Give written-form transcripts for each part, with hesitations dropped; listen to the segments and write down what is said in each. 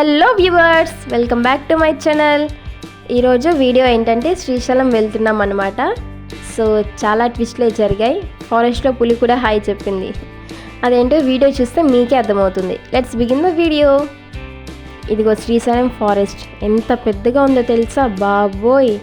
Hello viewers, welcome back to my channel. ఈరోజు video ఏంటంటే శ్రీశైలం వెళ్తున్నాం అన్నమాట. సో చాలా ట్విస్ట్లే జరిగాయి. ఫారెస్ట్లో పులి కూడా హాయ్ చెప్పింది. అదేంటో వీడియో చూస్తే మీకే అర్థమవుతుంది. Let's begin the video. ఇదిగో శ్రీశైలం ఫారెస్ట్ ఎంత పెద్దగా ఉందో తెలుసా బాబోయ్.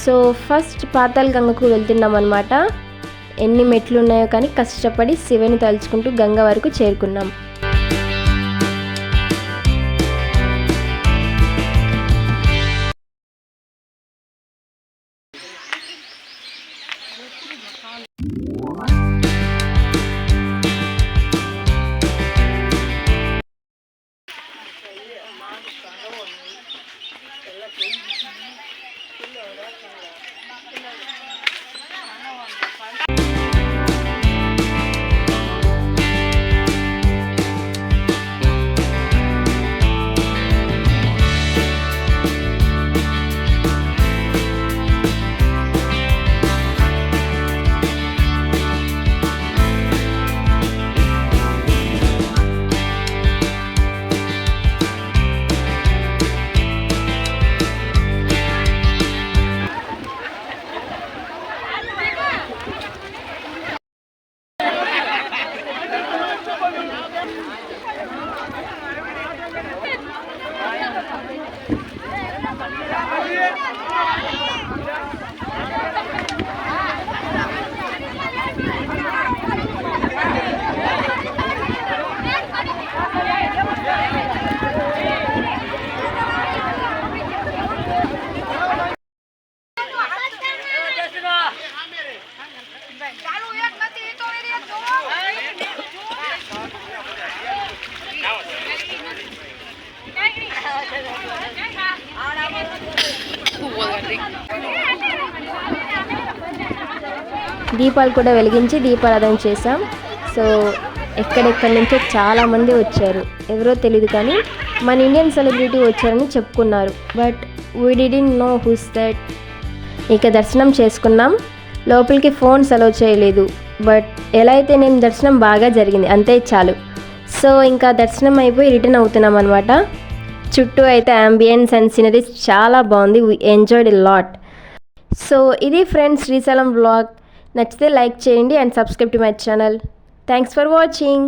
సో ఫస్ట్ పాతాళ గంగకు వెళ్తున్నాం అనమాట. ఎన్ని మెట్లు ఉన్నాయో కానీ కష్టపడి శివుని తలుచుకుంటూ గంగ వరకు చేరుకున్నాం. దీపాలు కూడా వెలిగించి దీపారాధన చేసాం. సో ఎక్కడెక్కడి నుంచో చాలామంది వచ్చారు. ఎవరో తెలియదు కానీ మన ఇండియన్ సెలబ్రిటీ వచ్చారని చెప్పుకున్నారు. But we didn't know who's that. ఇక దర్శనం చేసుకున్నాం. లోపలికి ఫోన్స్ అలౌ చేయలేదు. బట్ ఎలా అయితే నేను దర్శనం బాగా జరిగింది, అంతే చాలు. సో ఇంకా దర్శనం అయిపోయి రిటర్న్ అవుతున్నాం అనమాట. చుట్టూ అయితే అంబియన్స్ అండ్ సీనరీస్ చాలా బాగుంది. We enjoyed a lot. So ఇది ఫ్రెండ్స్ శ్రీశైలం వ్లాగ్. నచ్చితే లైక్ చేయండి and subscribe to my channel. Thanks for watching.